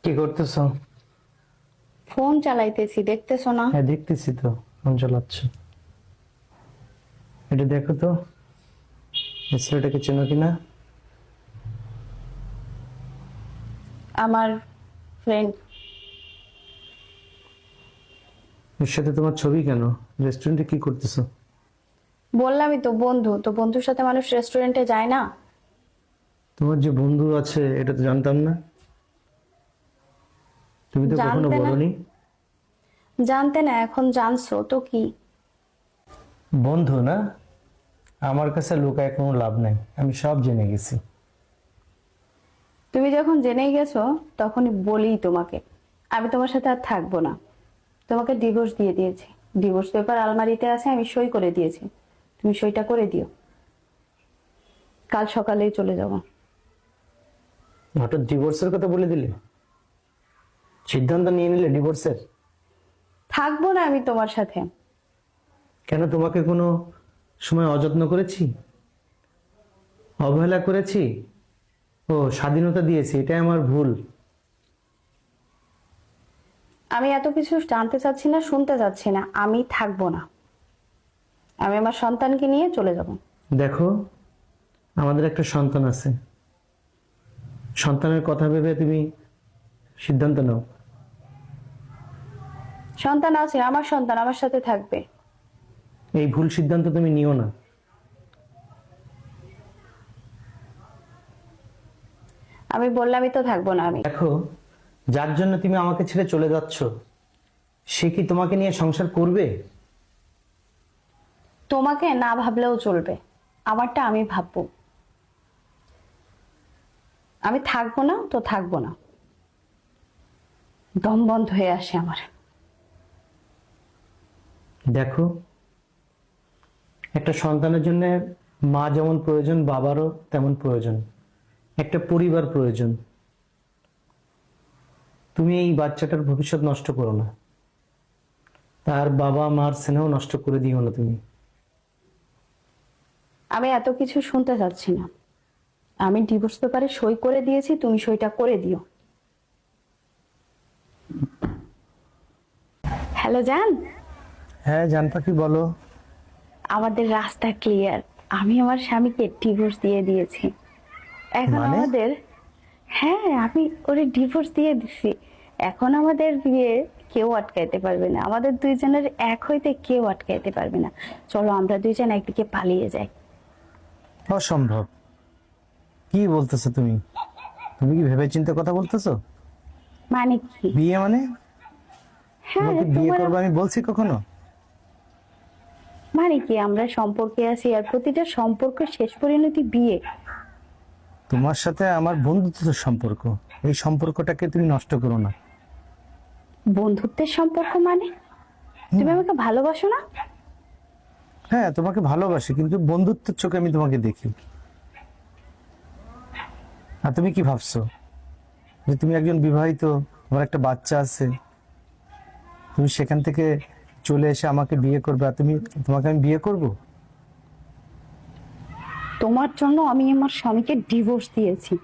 কি করতেছো? ফোন চালাইতেছি, দেখতেছো না? হ্যাঁ, দেখতেছি তো ফোন চালাচ্ছ। এটা দেখো তো, এই ছেলেটাকে চেনো কিনা? আমার ফ্রেন্ড। এর সাথে তোমার ছবি কেন? রেস্টুরেন্টে কি করতেছো? বললামই তো, বন্ধু। তো বন্ধুর সাথে মানুষ রেস্টুরেন্টে যায় না? তোমার যে বন্ধু আছে এটা তো জানতাম না। তুমি তো কখনো জানতে না? বলোনি। জানতে না, এখন জানছো তো কি? বন্ধু না, আমার কাছে লুকায় কোনো লাভ নাই, আমি সব জেনে গেছি। তুমি যখন জেনেই গেছো তখনই বলি তোমাকে, আমি তোমার সাথে আর থাকবো না। তোমাকে ডিভোর্স দিয়ে দিয়েছি। ডিভোর্স পেপার আলমারিতে আছে, আমি সই করে দিয়েছি। তুমি সইটা করে দিও। কাল সকালেই চলে যাব। হঠাৎ ডিভোর্সের কথা বলে দিলে, সিদ্ধান্ত নিয়ে নিলে ডিভোর্সের। থাকবো না আমি তোমার সাথে। কেন, তোমাকে কোনো সময় অযত্ন করেছি, অবহেলা করেছি? ও, স্বাধীনতা দিয়েছি, এটাই আমার ভুল। আমি এত কিছু জানতে চাচ্ছি না, শুনতে চাচ্ছি না। আমি থাকবো না। আমি আমার সন্তানকে নিয়ে চলে যাব। দেখো, আমাদের একটা সন্তান আছে, সন্তানের কথা ভেবে তুমি সিদ্ধান্ত নাও। সন্তান আছে, আমার সন্তান আমার সাথে থাকবে। এই ভুল সিদ্ধান্ত তুমি নিও না। আমি বললামই তো থাকবো না আমি। দেখো, যার জন্য তুমি আমাকে ছেড়ে চলে যাচ্ছ, সে কি তোমাকে নিয়ে সংসার করবে? তোমাকে না ভাবলেও চলবে, আমারটা আমি ভাববো। আমি থাকবো না তো থাকবো না। দম বন্ধ হয়ে আসে আমার। দেখো, একটা সন্তানের জন্য মা যেমন প্রয়োজন, বাবারও তেমন প্রয়োজন, একটা পরিবার প্রয়োজন। তুমি এই বাচ্চাটার ভবিষ্যৎ নষ্ট করো না, তার বাবা মার স্নেহ নষ্ট করে দিও না তুমি। আমি এত কিছু শুনতে চাচ্ছি না। আমি ডিভোর্স পেপারে সই করে দিয়েছি, তুমি সইটা করে দিও। হ্যালো জান। হ্যাঁ, জান পাখি বলো। আমাদের রাস্তা ক্লিয়ার। আমি আমার স্বামীকে ডিভোর্স দিয়ে দিয়েছি। এখন মানে? আমাদের, হ্যাঁ, আমি ওরে ডিভোর্স দিয়ে দিছি। এখন আমাদের বিয়ে কেউ আটকাইতে পারবে না। আমাদের দুইজনের এক হইতে কেউ আটকাইতে পারবে না। চলো আমরা দুইজন একদিকে পালিয়ে যাই। অসম্ভব। কি বলতেছো তুমি? তুমি কি ভেবেচিন্তে কথা বলতেছো? মানে কি? বিয়ে মানে? হ্যাঁ, তোমাকে বিয়ে তোমার করবো আমি বলছি কখনো? মানে কি, আমরা সম্পর্কে আছি আর প্রতিটা সম্পর্কের শেষ পরিণতি বিয়ে। তোমার সাথে আমার বন্ধুত্বের সম্পর্ক, এই সম্পর্কটাকে তুমি নষ্ট করো না। বন্ধুত্বের সম্পর্ক মানে? তুমি আমাকে ভালোবাসো না? হ্যাঁ, তোমাকে ভালোবাসি, কিন্তু বন্ধুত্বের চোখে আমি তোমাকে দেখি। আর তুমি কি ভাবছো যে তুমি একজন বিবাহিত, তোমার একটা বাচ্চা আছে, তুমি সেখান থেকে চলে এসে আমাকে বিয়ে করবে, আর তোমাকে আমি বিয়ে করব? তোমার জন্য আমি আমার স্বামীকে ডিভোর্স দিয়েছি।